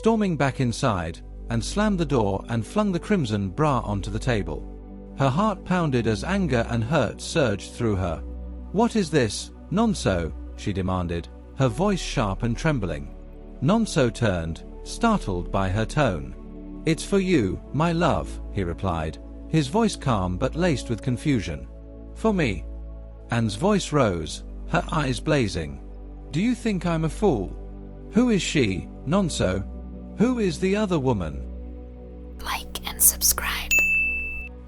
storming back inside, and slammed the door and flung the crimson bra onto the table. Her heart pounded as anger and hurt surged through her. "What is this, Nonso?" she demanded, her voice sharp and trembling. Nonso turned, startled by her tone. "It's for you, my love," he replied, his voice calm but laced with confusion. "For me?" Anne's voice rose, her eyes blazing. "Do you think I'm a fool? Who is she, Nonso? Who is the other woman?" Like and subscribe.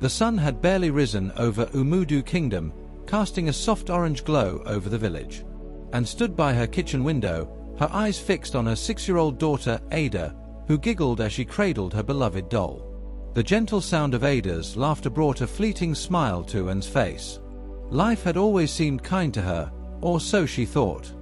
The sun had barely risen over Umudu Kingdom, casting a soft orange glow over the village. Anne stood by her kitchen window, her eyes fixed on her 6-year-old daughter, Ada, who giggled as she cradled her beloved doll. The gentle sound of Ada's laughter brought a fleeting smile to Anne's face. Life had always seemed kind to her, or so she thought.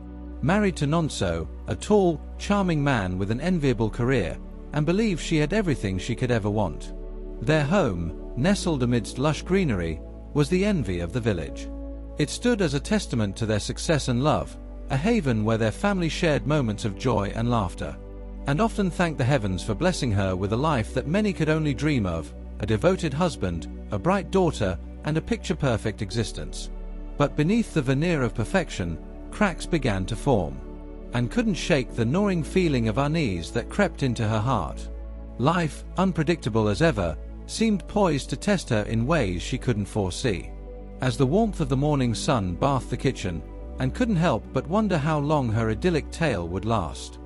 Married to Nonso, a tall, charming man with an enviable career, and believed she had everything she could ever want. Their home, nestled amidst lush greenery, was the envy of the village. It stood as a testament to their success and love, a haven where their family shared moments of joy and laughter, and often thanked the heavens for blessing her with a life that many could only dream of, a devoted husband, a bright daughter, and a picture-perfect existence. But beneath the veneer of perfection, cracks began to form, and couldn't shake the gnawing feeling of unease that crept into her heart. Life, unpredictable as ever, seemed poised to test her in ways she couldn't foresee. As the warmth of the morning sun bathed the kitchen, Anne couldn't help but wonder how long her idyllic tale would last.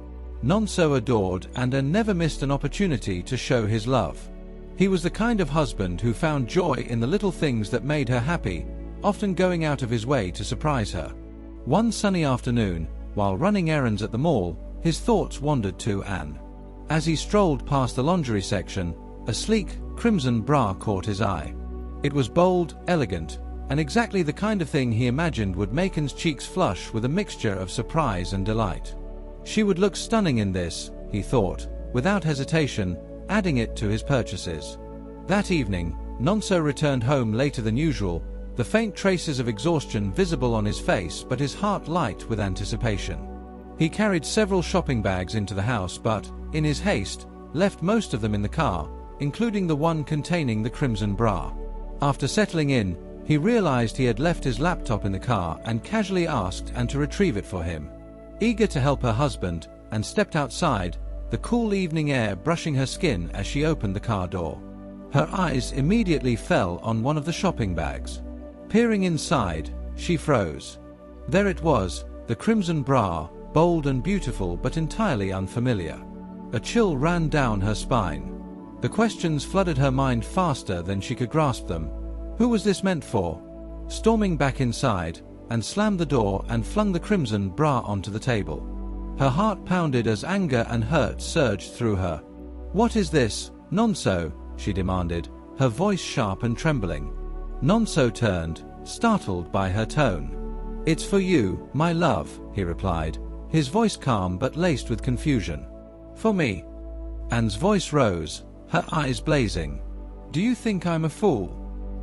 Nonso adored and never missed an opportunity to show his love. He was the kind of husband who found joy in the little things that made her happy, often going out of his way to surprise her. One sunny afternoon, while running errands at the mall, his thoughts wandered to Anne. As he strolled past the lingerie section, a sleek, crimson bra caught his eye. It was bold, elegant, and exactly the kind of thing he imagined would make Anne's cheeks flush with a mixture of surprise and delight. She would look stunning in this, he thought, without hesitation, adding it to his purchases. That evening, Nonso returned home later than usual, the faint traces of exhaustion visible on his face but his heart light with anticipation. He carried several shopping bags into the house but, in his haste, left most of them in the car, including the one containing the crimson bra. After settling in, he realized he had left his laptop in the car and casually asked Anne to retrieve it for him. Eager to help her husband, Anne stepped outside, the cool evening air brushing her skin as she opened the car door. Her eyes immediately fell on one of the shopping bags. Peering inside, she froze. There it was, the crimson bra, bold and beautiful but entirely unfamiliar. A chill ran down her spine. The questions flooded her mind faster than she could grasp them. Who was this meant for? Storming back inside, Anne slammed the door and flung the crimson bra onto the table. Her heart pounded as anger and hurt surged through her. "What is this, Nonso?" she demanded, her voice sharp and trembling. Nonso turned, startled by her tone. "It's for you, my love," he replied, his voice calm but laced with confusion. "For me?" Anne's voice rose, her eyes blazing. "Do you think I'm a fool?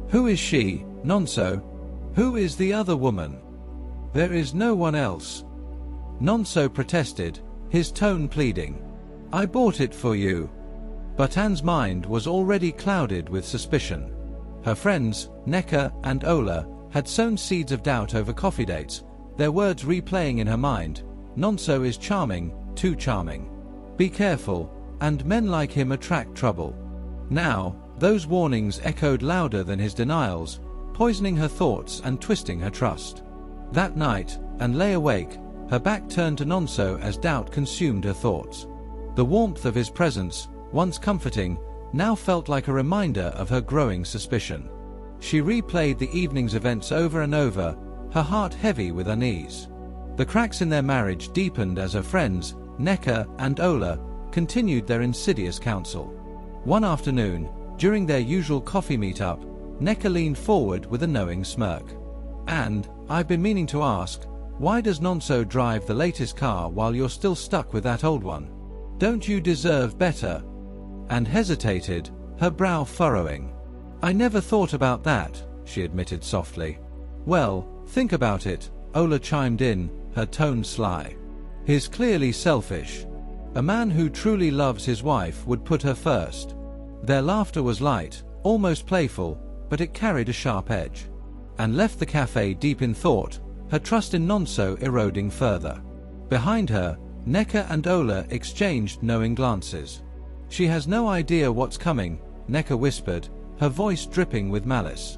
Who is she, Nonso? Who is the other woman?" "There is no one else." Nonso protested, his tone pleading. "I bought it for you." But Anne's mind was already clouded with suspicion. Her friends, Neka and Ola, had sown seeds of doubt over coffee dates, their words replaying in her mind. "Nonso is charming, too charming. Be careful, and men like him attract trouble." Now, those warnings echoed louder than his denials, poisoning her thoughts and twisting her trust. That night, Anne lay awake, her back turned to Nonso as doubt consumed her thoughts. The warmth of his presence, once comforting, now felt like a reminder of her growing suspicion. She replayed the evening's events over and over, her heart heavy with unease. The cracks in their marriage deepened as her friends, Neka and Ola, continued their insidious counsel. One afternoon, during their usual coffee meet-up, Neka leaned forward with a knowing smirk. "And, I've been meaning to ask, why does Nonso drive the latest car while you're still stuck with that old one? Don't you deserve better?" Anne hesitated, her brow furrowing. "I never thought about that," she admitted softly. "Well, think about it," Ola chimed in, her tone sly. "He's clearly selfish. A man who truly loves his wife would put her first. Their laughter was light, almost playful, but it carried a sharp edge. And left the cafe deep in thought, her trust in Nonso eroding further. Behind her, Neka and Ola exchanged knowing glances. "She has no idea what's coming," Neka whispered, her voice dripping with malice.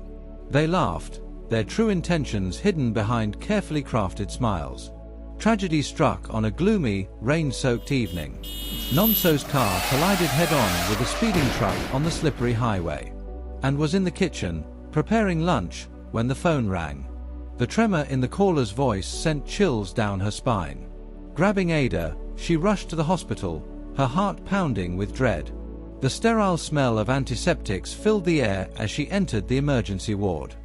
They laughed, their true intentions hidden behind carefully crafted smiles. Tragedy struck on a gloomy, rain-soaked evening. Nonso's car collided head-on with a speeding truck on the slippery highway, and was in the kitchen, preparing lunch, when the phone rang. The tremor in the caller's voice sent chills down her spine. Grabbing Ada, she rushed to the hospital, her heart pounding with dread. The sterile smell of antiseptics filled the air as she entered the emergency ward.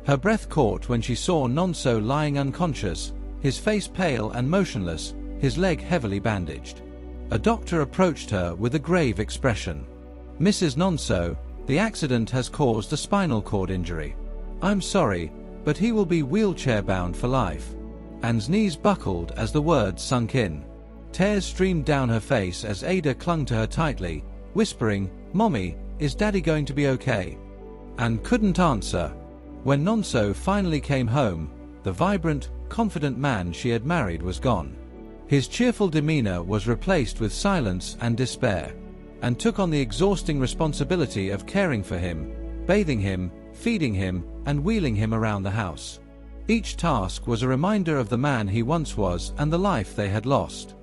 Her breath caught when she saw Nonso lying unconscious, his face pale and motionless, his leg heavily bandaged. A doctor approached her with a grave expression. "Mrs. Nonso, the accident has caused a spinal cord injury. I'm sorry, but he will be wheelchair-bound for life." Anne's knees buckled as the words sunk in. Tears streamed down her face as Ada clung to her tightly, whispering, "Mommy, is Daddy going to be okay?" Anne couldn't answer. When Nonso finally came home, the vibrant, confident man she had married was gone. His cheerful demeanor was replaced with silence and despair, and took on the exhausting responsibility of caring for him, bathing him, feeding him, and wheeling him around the house. Each task was a reminder of the man he once was and the life they had lost.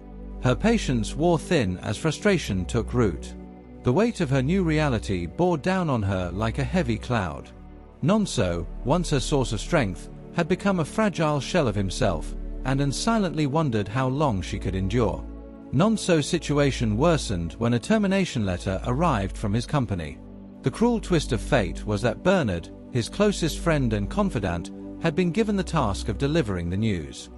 Her patience wore thin as frustration took root. The weight of her new reality bore down on her like a heavy cloud. Nonso, once her source of strength, had become a fragile shell of himself, and Anne silently wondered how long she could endure. Nonso's situation worsened when a termination letter arrived from his company. The cruel twist of fate was that Bernard, his closest friend and confidant, had been given the task of delivering the news.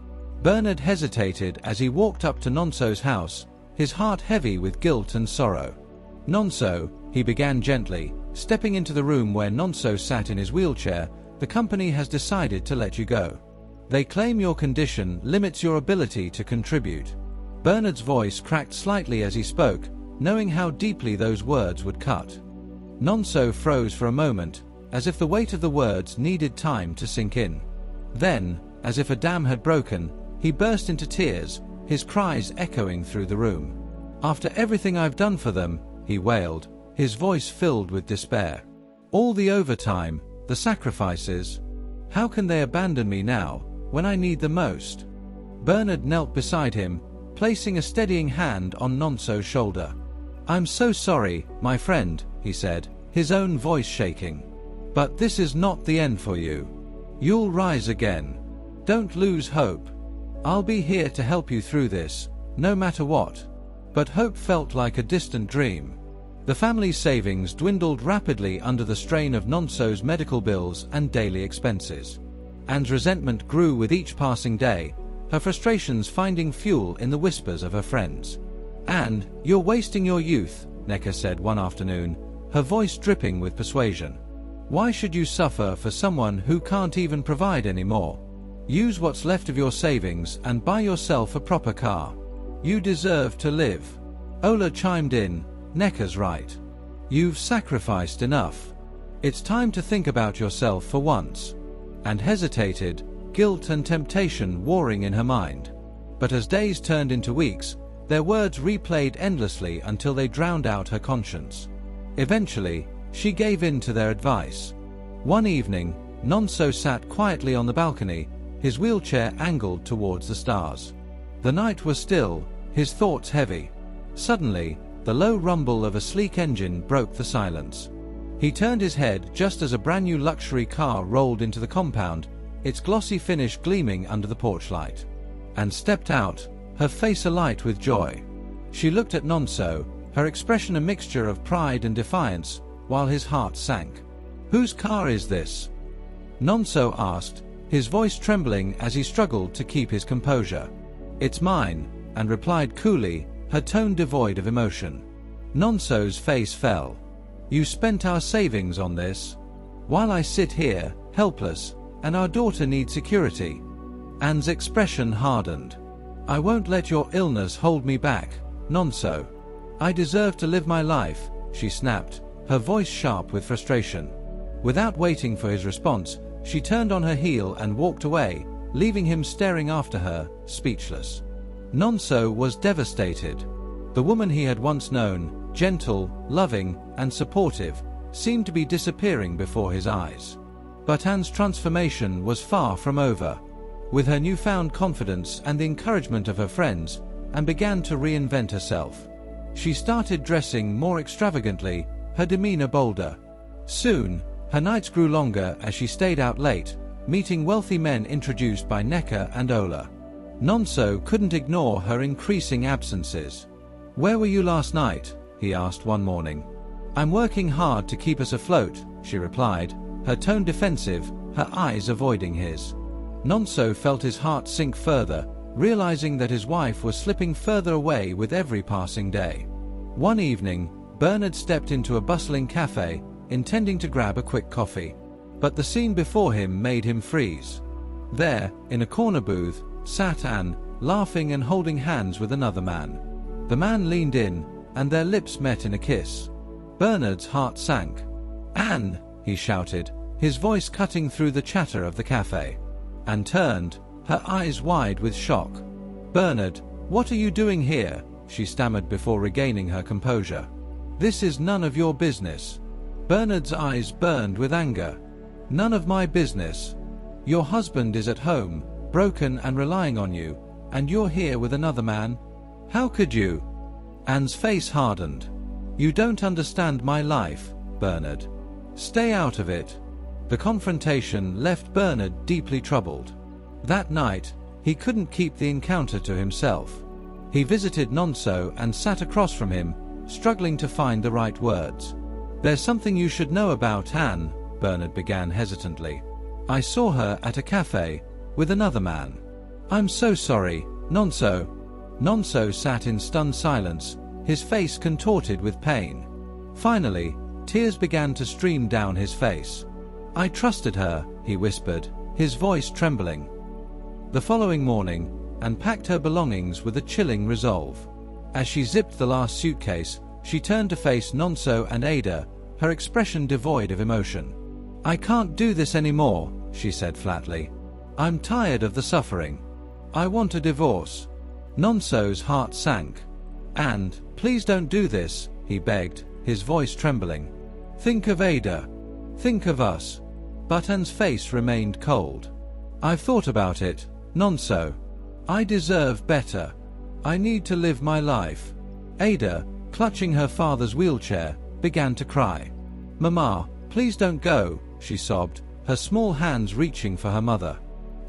Bernard hesitated as he walked up to Nonso's house, his heart heavy with guilt and sorrow. "Nonso," he began gently, stepping into the room where Nonso sat in his wheelchair, "the company has decided to let you go. They claim your condition limits your ability to contribute." Bernard's voice cracked slightly as he spoke, knowing how deeply those words would cut. Nonso froze for a moment, as if the weight of the words needed time to sink in. Then, as if a dam had broken, he burst into tears, his cries echoing through the room. "After everything I've done for them," he wailed, his voice filled with despair. "All the overtime, the sacrifices. How can they abandon me now, when I need them most?" Bernard knelt beside him, placing a steadying hand on Nonso's shoulder. "I'm so sorry, my friend," he said, his own voice shaking. "But this is not the end for you. You'll rise again. Don't lose hope. I'll be here to help you through this, no matter what." But hope felt like a distant dream. The family's savings dwindled rapidly under the strain of Nonso's medical bills and daily expenses. Anne's resentment grew with each passing day, her frustrations finding fuel in the whispers of her friends. "Anne, you're wasting your youth," Neka said one afternoon, her voice dripping with persuasion. "Why should you suffer for someone who can't even provide anymore? Use what's left of your savings and buy yourself a proper car. You deserve to live." Ola chimed in, "Neka's right. You've sacrificed enough. It's time to think about yourself for once." And hesitated, guilt and temptation warring in her mind. But as days turned into weeks, their words replayed endlessly until they drowned out her conscience. Eventually, she gave in to their advice. One evening, Nonso sat quietly on the balcony, his wheelchair angled towards the stars. The night was still, his thoughts heavy. Suddenly, the low rumble of a sleek engine broke the silence. He turned his head just as a brand new luxury car rolled into the compound, its glossy finish gleaming under the porch light, and stepped out, her face alight with joy. She looked at Nonso, her expression a mixture of pride and defiance, while his heart sank. "Whose car is this?" Nonso asked, his voice trembling as he struggled to keep his composure. "It's mine," Anne replied coolly, her tone devoid of emotion. Nonso's face fell. "You spent our savings on this? While I sit here, helpless, and our daughter needs security." Anne's expression hardened. "I won't let your illness hold me back," Nonso. I deserve to live my life, she snapped, her voice sharp with frustration. Without waiting for his response, she turned on her heel and walked away, leaving him staring after her, speechless. Nonso was devastated. The woman he had once known, gentle, loving, and supportive, seemed to be disappearing before his eyes. But Anne's transformation was far from over. With her newfound confidence and the encouragement of her friends, Anne began to reinvent herself. She started dressing more extravagantly, her demeanor bolder. Soon, her nights grew longer as she stayed out late, meeting wealthy men introduced by Neka and Ola. Nonso couldn't ignore her increasing absences. "Where were you last night?" he asked one morning. "I'm working hard to keep us afloat," she replied, her tone defensive, her eyes avoiding his. Nonso felt his heart sink further, realizing that his wife was slipping further away with every passing day. One evening, Bernard stepped into a bustling cafe, intending to grab a quick coffee. But the scene before him made him freeze. There, in a corner booth, sat Anne, laughing and holding hands with another man. The man leaned in, and their lips met in a kiss. Bernard's heart sank. "Anne!" he shouted, his voice cutting through the chatter of the cafe. Anne turned, her eyes wide with shock. "Bernard, what are you doing here?" she stammered before regaining her composure. "This is none of your business." Bernard's eyes burned with anger. "None of my business. Your husband is at home, broken and relying on you, and you're here with another man? How could you?" Anne's face hardened. "You don't understand my life, Bernard. Stay out of it." The confrontation left Bernard deeply troubled. That night, he couldn't keep the encounter to himself. He visited Nonso and sat across from him, struggling to find the right words. "There's something you should know about Anne," Bernard began hesitantly. "I saw her at a cafe, with another man." "I'm so sorry, Nonso." Nonso sat in stunned silence, his face contorted with pain. Finally, tears began to stream down his face. "I trusted her," he whispered, his voice trembling. The following morning, Anne packed her belongings with a chilling resolve. As she zipped the last suitcase, she turned to face Nonso and Ada, her expression devoid of emotion. "I can't do this anymore," she said flatly. "I'm tired of the suffering. I want a divorce." Nonso's heart sank. "And, please don't do this," he begged, his voice trembling. "Think of Ada. Think of us." But Anne's face remained cold. "I've thought about it, Nonso. I deserve better. I need to live my life." Ada, clutching her father's wheelchair, began to cry. "Mama, please don't go," she sobbed, her small hands reaching for her mother.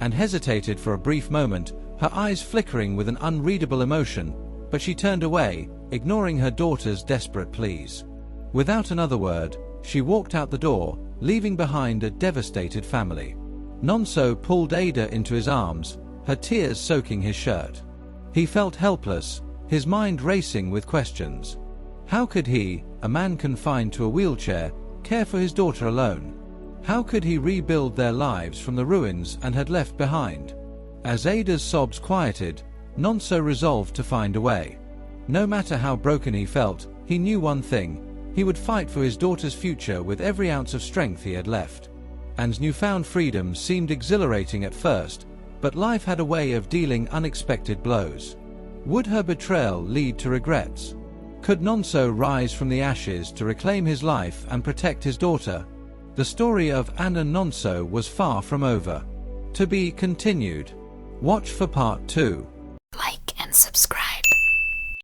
Anne hesitated for a brief moment, her eyes flickering with an unreadable emotion, but she turned away, ignoring her daughter's desperate pleas. Without another word, she walked out the door, leaving behind a devastated family. Nonso pulled Ada into his arms, her tears soaking his shirt. He felt helpless, his mind racing with questions. How could he, a man confined to a wheelchair, care for his daughter alone? How could he rebuild their lives from the ruins Anne had left behind? As Ada's sobs quieted, Nonso resolved to find a way. No matter how broken he felt, he knew one thing: he would fight for his daughter's future with every ounce of strength he had left. Anne's newfound freedom seemed exhilarating at first, but life had a way of dealing unexpected blows. Would her betrayal lead to regrets? Could Nonso rise from the ashes to reclaim his life and protect his daughter? The story of Anne and Nonso was far from over. To be continued. Watch for part 2. Like and subscribe.